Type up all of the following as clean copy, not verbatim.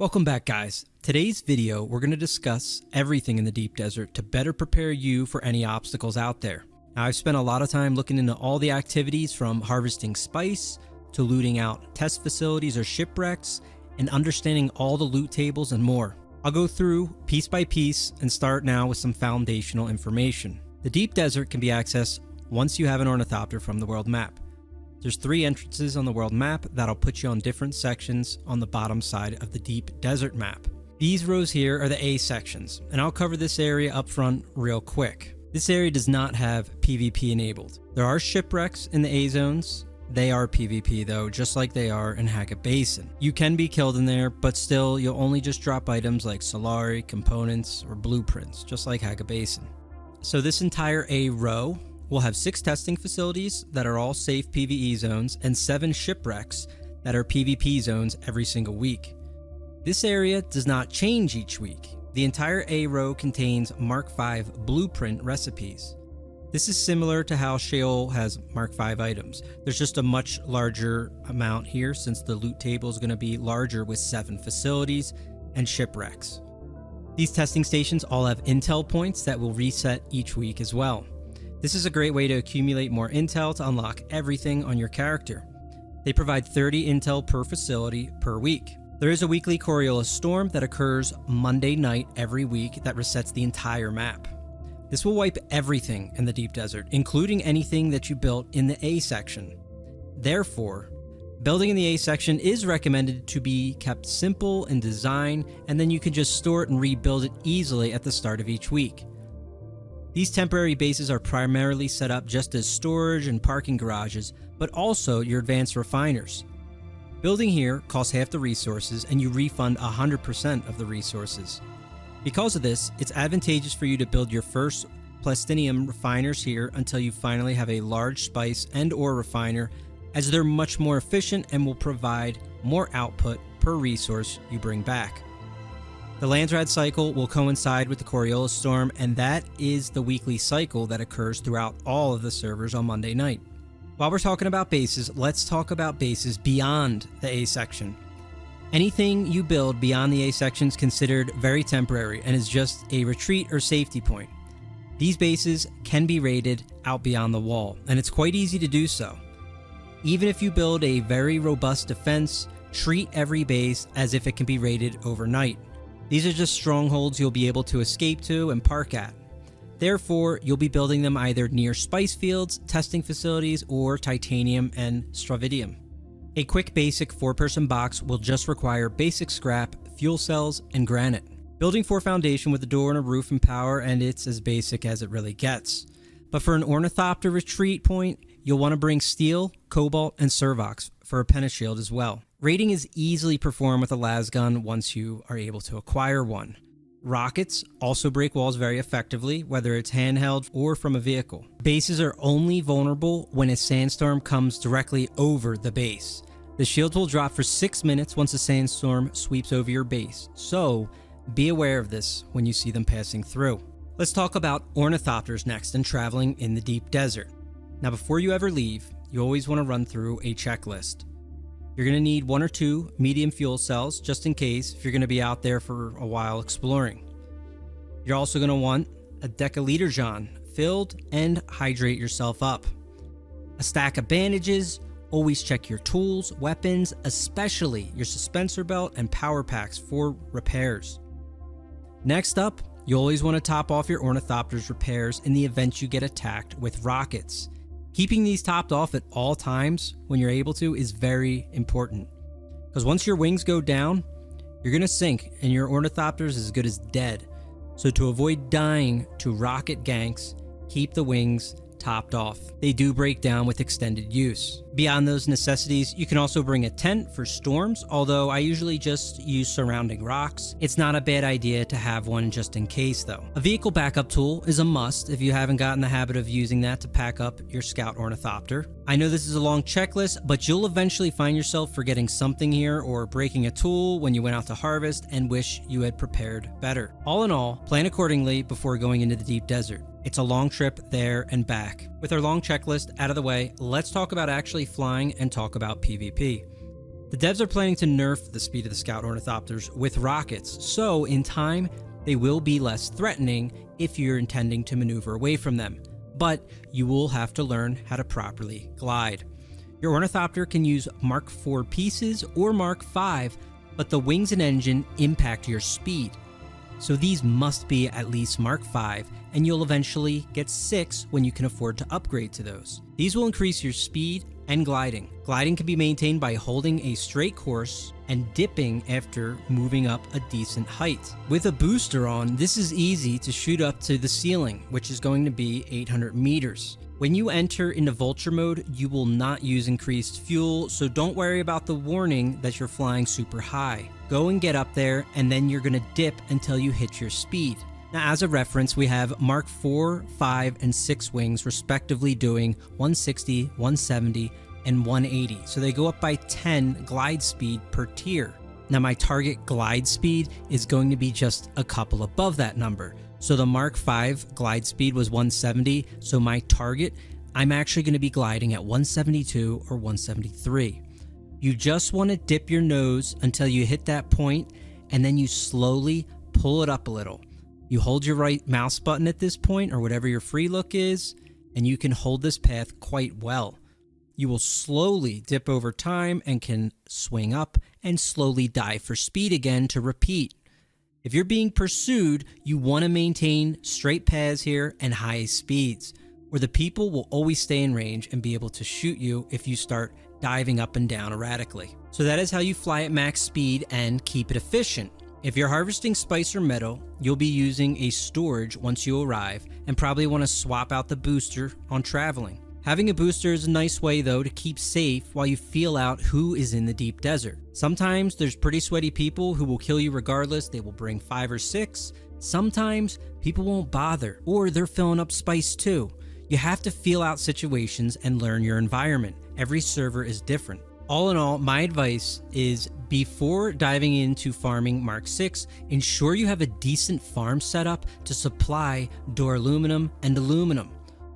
Welcome back, guys. Today's video, we're going to discuss everything in the deep desert to better prepare you for any obstacles out there. Now, I've spent a lot of time looking into all the activities from harvesting spice to looting out test facilities or shipwrecks and understanding all the loot tables and more. I'll go through piece by piece and start now with some foundational information. The deep desert can be accessed once you have an ornithopter from the world map. There's 3 entrances on the world map that'll put you on different sections on the bottom side of the deep desert map. These rows here are the A sections, and I'll cover this area up front real quick. This area does not have PvP enabled. There are shipwrecks in the A zones. They are PvP though, just like they are in Hackett Basin. You can be killed in there, but still you'll only just drop items like Solari, components, or blueprints, just like Hackett Basin. So this entire A row will have 6 testing facilities that are all safe PvE zones and 7 shipwrecks that are PvP zones every single week. This area does not change each week. The entire A row contains Mark V blueprint recipes. This is similar to how Sheol has Mark V items. There's just a much larger amount here since the loot table is going to be larger with 7 facilities and shipwrecks. These testing stations all have intel points that will reset each week as well. This is a great way to accumulate more intel to unlock everything on your character. They provide 30 intel per facility per week. There is a weekly Coriolis storm that occurs Monday night every week that resets the entire map. This will wipe everything in the deep desert, including anything that you built in the A section. Therefore, building in the A section is recommended to be kept simple in design, and then you can just store it and rebuild it easily at the start of each week. These temporary bases are primarily set up just as storage and parking garages, but also your advanced refiners. Building here costs half the resources and you refund 100% of the resources. Because of this, it's advantageous for you to build your first plastinium refiners here until you finally have a large spice and ore refiner, as they're much more efficient and will provide more output per resource you bring back. The Landsrad cycle will coincide with the Coriolis storm, and that is the weekly cycle that occurs throughout all of the servers on Monday night. While we're talking about bases, let's talk about bases beyond the A section. Anything you build beyond the A section is considered very temporary and is just a retreat or safety point. These bases can be raided out beyond the wall, and it's quite easy to do so. Even if you build a very robust defense, treat every base as if it can be raided overnight. These are just strongholds you'll be able to escape to and park at. Therefore, you'll be building them either near spice fields, testing facilities, or titanium and Stravidium. A quick basic 4-person box will just require basic scrap, fuel cells, and granite. Building 4 foundation with a door and a roof and power, and it's as basic as it really gets. But for an Ornithopter retreat point, you'll want to bring steel, cobalt, and servox for a pentashield as well. Raiding is easily performed with a las gun once you are able to acquire one. Rockets also break walls very effectively, whether it's handheld or from a vehicle. Bases are only vulnerable when a sandstorm comes directly over the base. The shields will drop for 6 minutes once a sandstorm sweeps over your base, so be aware of this when you see them passing through. Let's talk about ornithopters next and traveling in the deep desert. Now, before you ever leave, you always want to run through a checklist. You're going to need 1 or 2 medium fuel cells just in case if you're going to be out there for a while exploring. You're also going to want a decaliter John filled and hydrate yourself up. A stack of bandages. Always check your tools, weapons, especially your suspensor belt and power packs for repairs. Next up, you always want to top off your ornithopter's repairs in the event you get attacked with rockets. Keeping these topped off at all times when you're able to is very important, because once your wings go down, you're going to sink and your ornithopter is as good as dead. So to avoid dying to rocket ganks, keep the wings topped off. They do break down with extended use. Beyond those necessities, you can also bring a tent for storms, although I usually just use surrounding rocks. It's not a bad idea to have one just in case though. A vehicle backup tool is a must if you haven't gotten the habit of using that to pack up your scout ornithopter. I know this is a long checklist, but you'll eventually find yourself forgetting something here or breaking a tool when you went out to harvest and wish you had prepared better. All in all, plan accordingly before going into the deep desert. It's a long trip there and back. With our long checklist out of the way, let's talk about actually flying and talk about PvP. The devs are planning to nerf the speed of the Scout Ornithopters with rockets, so in time, they will be less threatening if you're intending to maneuver away from them, but you will have to learn how to properly glide. Your Ornithopter can use Mark IV pieces or Mark V, but the wings and engine impact your speed. So these must be at least Mark V, and you'll eventually get 6 when you can afford to upgrade to those. These will increase your speed and gliding. Gliding can be maintained by holding a straight course and dipping after moving up a decent height. With a booster on, this is easy to shoot up to the ceiling, which is going to be 800 meters. When you enter into vulture mode, you will not use increased fuel, so don't worry about the warning that you're flying super high. Go and get up there, and then you're gonna dip until you hit your speed. Now, as a reference, we have Mark IV, 5, and 6 wings respectively doing 160, 170, and 180. So they go up by 10 glide speed per tier. Now, my target glide speed is going to be just a couple above that number. So the Mark V glide speed was 170, so my target, I'm actually going to be gliding at 172 or 173. You just want to dip your nose until you hit that point, and then you slowly pull it up a little. You hold your right mouse button at this point, or whatever your free look is, and you can hold this path quite well. You will slowly dip over time and can swing up and slowly dive for speed again to repeat. If you're being pursued, you want to maintain straight paths here and high speeds, where the people will always stay in range and be able to shoot you if you start diving up and down erratically. So that is how you fly at max speed and keep it efficient. If you're harvesting spice or metal, you'll be using a storage once you arrive and probably want to swap out the booster on traveling. Having a booster is a nice way though to keep safe while you feel out who is in the deep desert. Sometimes there's pretty sweaty people who will kill you regardless. They will bring 5 or 6. Sometimes people won't bother, or they're filling up spice too. You have to feel out situations and learn your environment. Every server is different. All in all, my advice is before diving into farming Mark VI, ensure you have a decent farm setup to supply duraluminum and aluminum.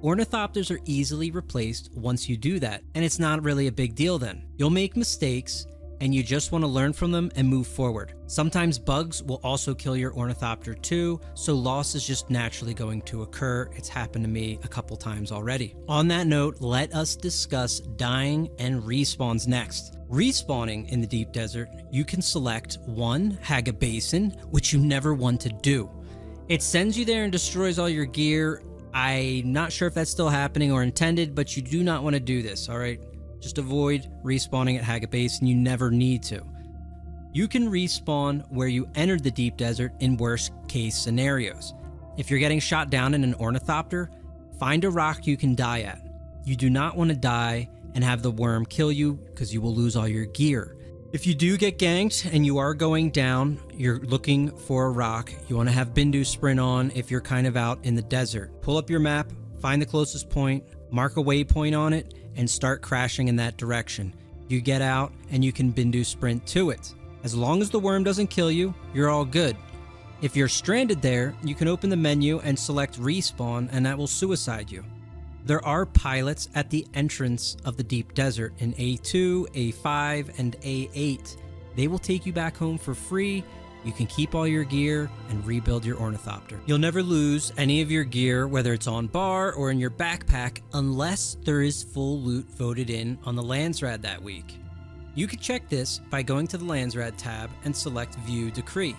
Ornithopters are easily replaced once you do that, and it's not really a big deal then. You'll make mistakes, and you just want to learn from them and move forward. Sometimes bugs will also kill your Ornithopter too, so loss is just naturally going to occur. It's happened to me a couple times already. On that note, let us discuss dying and respawns next. Respawning in the deep desert, you can select 1, Haga Basin, which you never want to do. It sends you there and destroys all your gear. I'm not sure if that's still happening or intended, but you do not want to do this, alright? Just avoid respawning at Haga Basin, you never need to. You can respawn where you entered the deep desert in worst case scenarios. If you're getting shot down in an Ornithopter, find a rock you can die at. You do not want to die and have the worm kill you because you will lose all your gear. If you do get ganked and you are going down, you're looking for a rock, you want to have Bindu Sprint on if you're kind of out in the desert. Pull up your map, find the closest point, mark a waypoint on it, and start crashing in that direction. You get out and you can Bindu Sprint to it. As long as the worm doesn't kill you, you're all good. If you're stranded there, you can open the menu and select respawn, and that will suicide you. There are pilots at the entrance of the deep desert in A2, A5, and A8. They will take you back home for free. You can keep all your gear and rebuild your Ornithopter. You'll never lose any of your gear, whether it's on bar or in your backpack, unless there is full loot voted in on the Landsrad that week. You can check this by going to the Landsrad tab and select View Decree.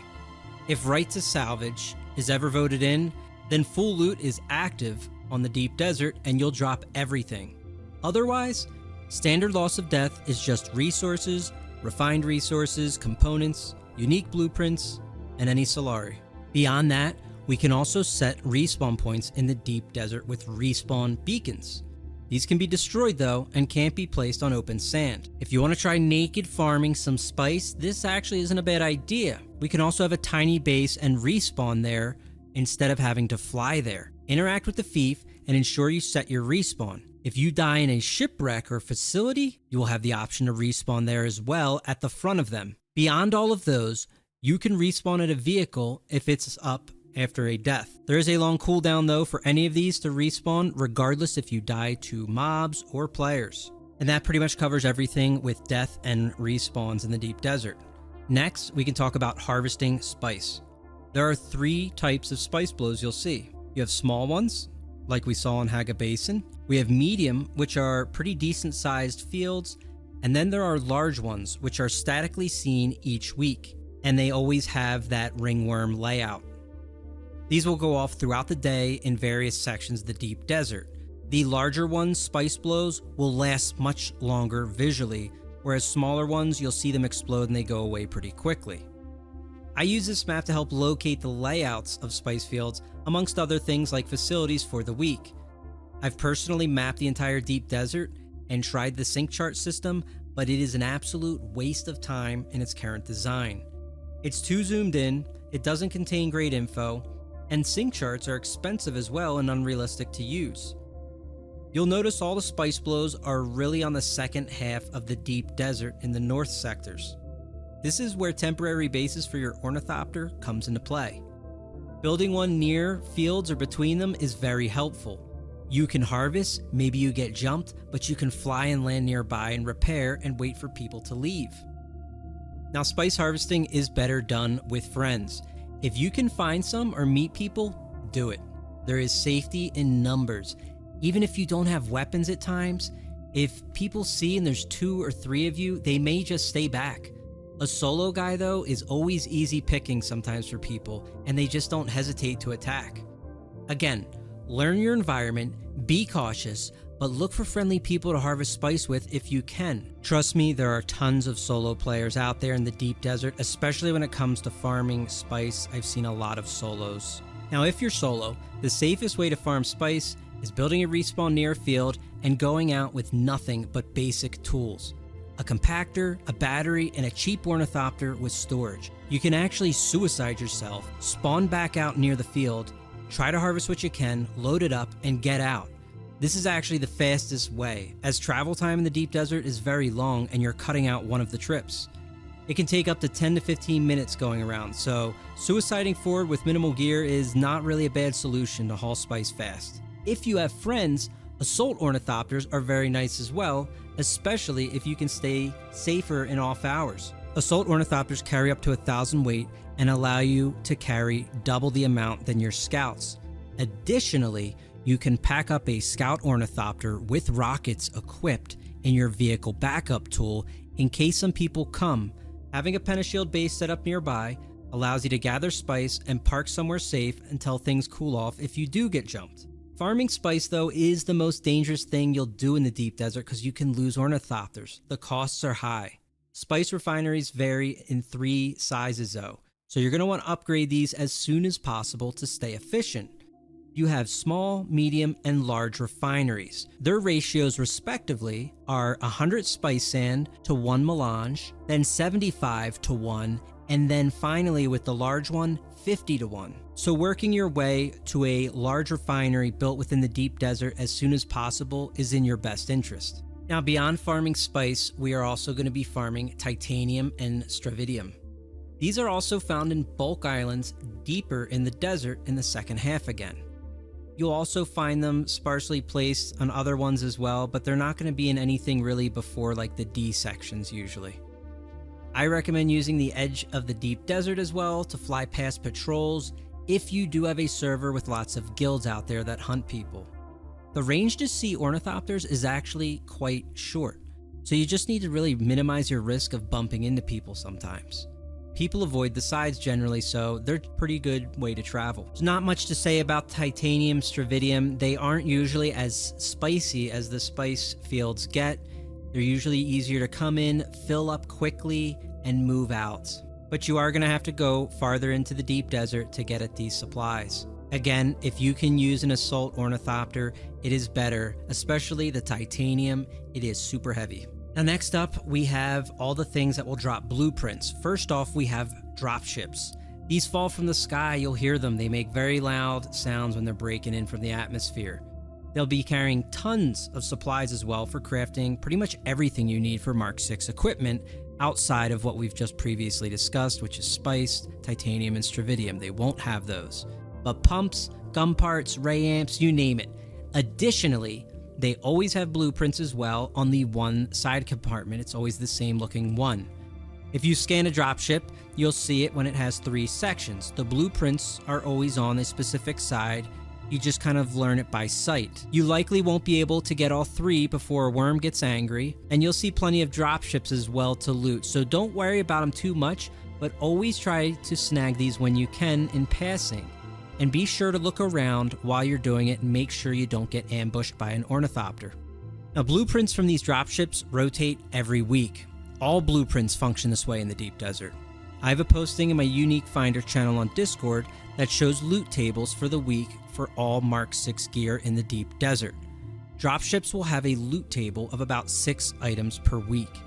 If right to salvage is ever voted in, then full loot is active on the deep desert and you'll drop everything. Otherwise, standard loss of death is just resources, refined resources, components, unique blueprints, and any Solari. Beyond that, we can also set respawn points in the deep desert with respawn beacons. These can be destroyed though and can't be placed on open sand. If you want to try naked farming some spice, this actually isn't a bad idea. We can also have a tiny base and respawn there instead of having to fly there. Interact with the fief and ensure you set your respawn. If you die in a shipwreck or facility, you will have the option to respawn there as well at the front of them. Beyond all of those, you can respawn at a vehicle if it's up after a death. There is a long cooldown though for any of these to respawn, regardless if you die to mobs or players. And that pretty much covers everything with death and respawns in the deep desert. Next, we can talk about harvesting spice. There are 3 types of spice blows you'll see. You have small ones, like we saw in Haga Basin. We have medium, which are pretty decent sized fields. And then there are large ones, which are statically seen each week. And they always have that ringworm layout. These will go off throughout the day in various sections of the deep desert. The larger ones, spice blows, will last much longer visually, whereas smaller ones, you'll see them explode and they go away pretty quickly. I use this map to help locate the layouts of spice fields, amongst other things like facilities for the week. I've personally mapped the entire deep desert and tried the sync chart system, but it is an absolute waste of time in its current design. It's too zoomed in, it doesn't contain great info, and sync charts are expensive as well and unrealistic to use. You'll notice all the spice blows are really on the second half of the deep desert in the north sectors. This is where temporary bases for your Ornithopter comes into play. Building one near fields or between them is very helpful. You can harvest, maybe you get jumped, but you can fly and land nearby and repair and wait for people to leave. Now, spice harvesting is better done with friends. If you can find some or meet people, do it. There is safety in numbers. Even if you don't have weapons at times, if people see and there's 2 or 3 of you, they may just stay back. A solo guy, though, is always easy picking sometimes for people, and they just don't hesitate to attack. Again, learn your environment, be cautious, but look for friendly people to harvest spice with if you can. Trust me, there are tons of solo players out there in the deep desert, especially when it comes to farming spice. I've seen a lot of solos. Now, if you're solo, the safest way to farm spice is building a respawn near a field and going out with nothing but basic tools. A compactor, a battery, and a cheap Ornithopter with storage. You can actually suicide yourself, spawn back out near the field, try to harvest what you can, load it up, and get out. This is actually the fastest way, as travel time in the deep desert is very long and you're cutting out one of the trips. It can take up to 10 to 15 minutes going around, so suiciding forward with minimal gear is not really a bad solution to haul spice fast. If you have friends, assault Ornithopters are very nice as well, especially if you can stay safer in off hours. Assault Ornithopters carry up to 1,000 weight and allow you to carry double the amount than your scouts. Additionally, you can pack up a scout Ornithopter with rockets equipped in your vehicle backup tool in case some people come. Having a Pentashield base set up nearby allows you to gather spice and park somewhere safe until things cool off if you do get jumped. Farming spice, though, is the most dangerous thing you'll do in the deep desert because you can lose Ornithopters. The costs are high. Spice refineries vary in 3 sizes, though, so you're going to want to upgrade these as soon as possible to stay efficient. You have small, medium, and large refineries. Their ratios, respectively, are 100 spice sand to 1 melange, then 75 to 1, and then finally, with the large one, 50 to 1. So working your way to a large refinery built within the deep desert as soon as possible is in your best interest. Now, beyond farming spice, we are also going to be farming titanium and stravidium. These are also found in bulk islands deeper in the desert in the second half again. You'll also find them sparsely placed on other ones as well, but they're not going to be in anything really before like the D sections usually. I recommend using the edge of the deep desert as well to fly past patrols if you do have a server with lots of guilds out there that hunt people. The range to see Ornithopters is actually quite short, so you just need to really minimize your risk of bumping into people sometimes. People avoid the sides generally, so they're a pretty good way to travel. There's not much to say about titanium, stravidium. They aren't usually as spicy as the spice fields get. They're usually easier to come in, fill up quickly, and move out. But you are going to have to go farther into the deep desert to get at these supplies. Again, if you can use an assault Ornithopter, it is better, especially the titanium. It is super heavy. Now next up, we have all the things that will drop blueprints. First off, we have dropships. These fall from the sky, you'll hear them. They make very loud sounds when they're breaking in from the atmosphere. They'll be carrying tons of supplies as well for crafting pretty much everything you need for Mark 6 equipment outside of what we've just previously discussed, which is spice, titanium, and stravidium. They won't have those. But pumps, gun parts, ray amps, you name it. Additionally, They always have blueprints as well on the one side compartment. It's always the same looking one. If you scan a dropship, you'll see it when it has 3 sections. The blueprints are always on a specific side. You just kind of learn it by sight. You likely won't be able to get all 3 before a worm gets angry, and you'll see plenty of dropships as well to loot, so don't worry about them too much, but always try to snag these when you can in passing. And be sure to look around while you're doing it and make sure you don't get ambushed by an Ornithopter. Now, blueprints from these dropships rotate every week. All blueprints function this way in the deep desert. I have a posting in my Unique Finder channel on Discord that shows loot tables for the week for all Mark 6 gear in the deep desert. Dropships will have a loot table of about 6 items per week.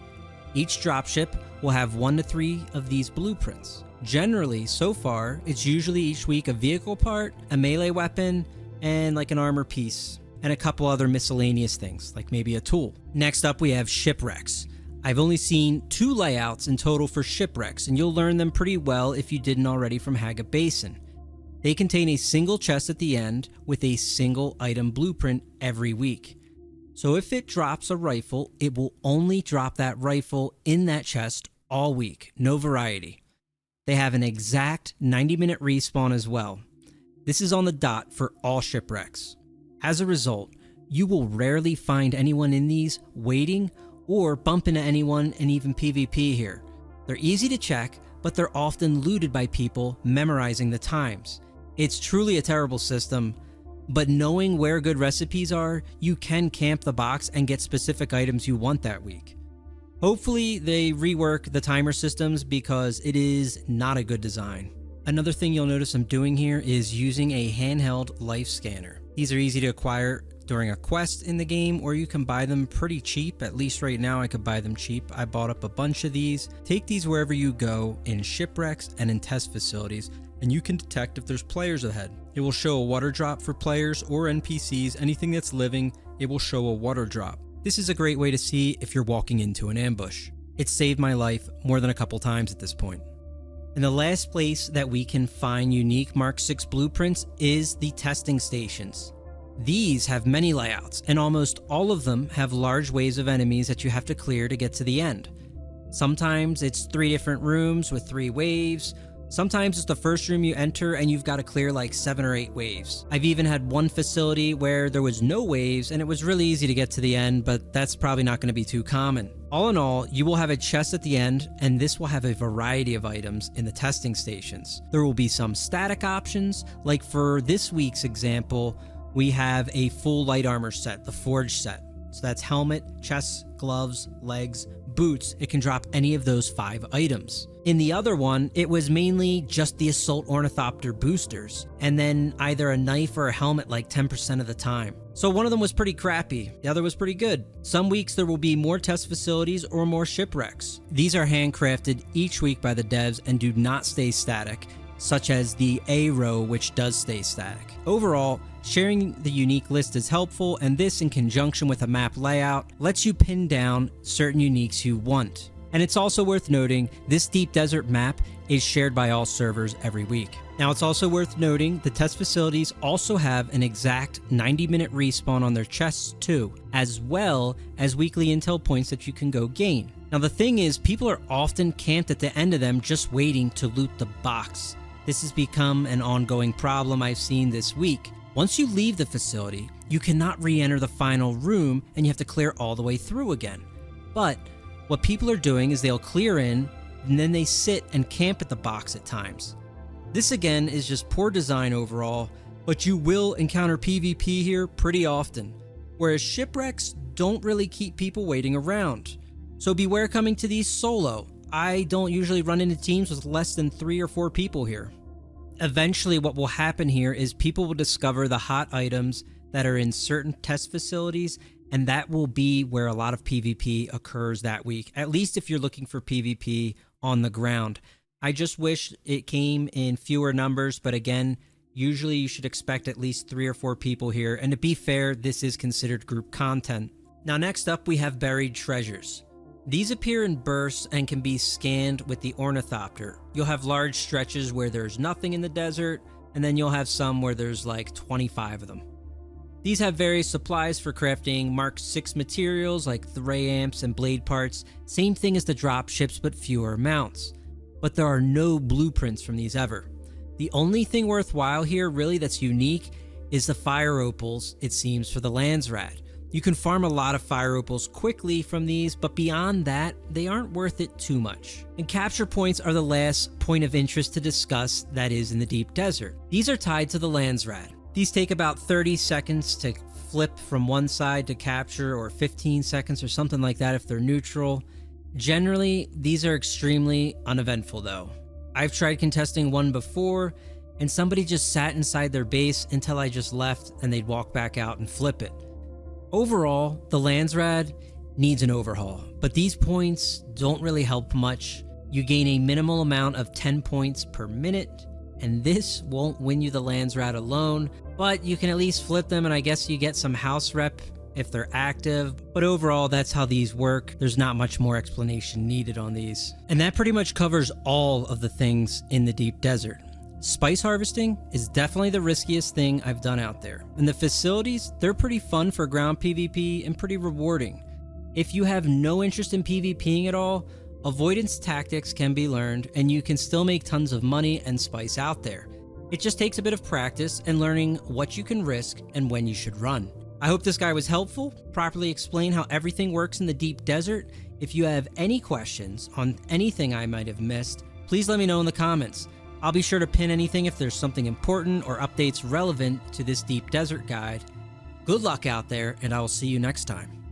Each dropship will have 1 to 3 of these blueprints. Generally, so far, it's usually each week a vehicle part, a melee weapon, and like an armor piece, and a couple other miscellaneous things, like maybe a tool. Next up, we have Shipwrecks. I've only seen 2 layouts in total for Shipwrecks, and you'll learn them pretty well if you didn't already from Haga Basin. They contain a single chest at the end with a single item blueprint every week. So if it drops a rifle, it will only drop that rifle in that chest all week, no variety. They have an exact 90-minute respawn as well. This is on the dot for all Shipwrecks. As a result, you will rarely find anyone in these waiting or bump into anyone in even PvP here. They're easy to check, but they're often looted by people memorizing the times. It's truly a terrible system, but knowing where good recipes are, you can camp the box and get specific items you want that week. Hopefully they rework the timer systems because it is not a good design. Another thing you'll notice I'm doing here is using a handheld life scanner. These are easy to acquire during a quest in the game, or you can buy them pretty cheap. At least right now I could buy them cheap. I bought up a bunch of these. Take these wherever you go in shipwrecks and in test facilities, and you can detect if there's players ahead. It will show a water drop for players or NPCs. Anything that's living, it will show a water drop. This is a great way to see if you're walking into an ambush. It's saved my life more than a couple times at this point. And the last place that we can find unique Mark 6 blueprints is the testing stations. These have many layouts, and almost all of them have large waves of enemies that you have to clear to get to the end. Sometimes it's 3 different rooms with 3 waves. Sometimes it's the first room you enter and you've got to clear like 7 or 8 waves. I've even had one facility where there was no waves and it was really easy to get to the end, but that's probably not going to be too common. All in all, you will have a chest at the end, and this will have a variety of items in the testing stations. There will be some static options, like for this week's example, we have a full light armor set, the Forge set. So that's helmet, chest, gloves, legs, boots. It can drop any of those 5 items. In the other one, it was mainly just the Assault Ornithopter boosters, and then either a knife or a helmet like 10% of the time. So one of them was pretty crappy, the other was pretty good. Some weeks there will be more test facilities or more shipwrecks. These are handcrafted each week by the devs and do not stay static, such as the A row, which does stay static. Overall, sharing the unique list is helpful, and this in conjunction with a map layout lets you pin down certain uniques you want. And it's also worth noting, this deep desert map is shared by all servers every week. Now it's also worth noting the test facilities also have an exact 90-minute respawn on their chests too, as well as weekly intel points that you can go gain. Now the thing is, people are often camped at the end of them just waiting to loot the box. This has become an ongoing problem I've seen this week. Once you leave the facility, you cannot re-enter the final room and you have to clear all the way through again. But what people are doing is they'll clear in and then they sit and camp at the box at times. This again is just poor design overall, but you will encounter PvP here pretty often, whereas shipwrecks don't really keep people waiting around. So beware coming to these solo. I don't usually run into teams with less than 3 or 4 people here. Eventually what will happen here is people will discover the hot items that are in certain test facilities, and that will be where a lot of PvP occurs that week, at least if you're looking for PvP on the ground. I just wish it came in fewer numbers, but again, usually you should expect at least 3 or 4 people here, and to be fair, this is considered group content. Now next up we have buried treasures. These appear in bursts and can be scanned with the Ornithopter. You'll have large stretches where there's nothing in the desert, and then you'll have some where there's like 25 of them. These have various supplies for crafting Mark 6 materials like thray amps and blade parts, same thing as the dropships but fewer amounts. But there are no blueprints from these ever. The only thing worthwhile here really that's unique is the fire opals, it seems, for the Landsrad. You can farm a lot of fire opals quickly from these, but beyond that, they aren't worth it too much. And capture points are the last point of interest to discuss that is in the deep desert. These are tied to the Landsrad. These take about 30 seconds to flip from one side to capture, or 15 seconds or something like that if they're neutral. Generally, these are extremely uneventful though. I've tried contesting one before, and somebody just sat inside their base until I just left and they'd walk back out and flip it. Overall, the Landsrad needs an overhaul, but these points don't really help much. You gain a minimal amount of 10 points per minute, and this won't win you the Landsrad alone, but you can at least flip them, and I guess you get some house rep if they're active. But overall, that's how these work. There's not much more explanation needed on these. And that pretty much covers all of the things in the deep desert. Spice harvesting is definitely the riskiest thing I've done out there. And the facilities, they're pretty fun for ground PvP and pretty rewarding. If you have no interest in PvPing at all, avoidance tactics can be learned and you can still make tons of money and spice out there. It just takes a bit of practice and learning what you can risk and when you should run. I hope this guy was helpful, properly explain how everything works in the deep desert. If you have any questions on anything I might have missed, please let me know in the comments. I'll be sure to pin anything if there's something important or updates relevant to this deep desert guide. Good luck out there, and I will see you next time.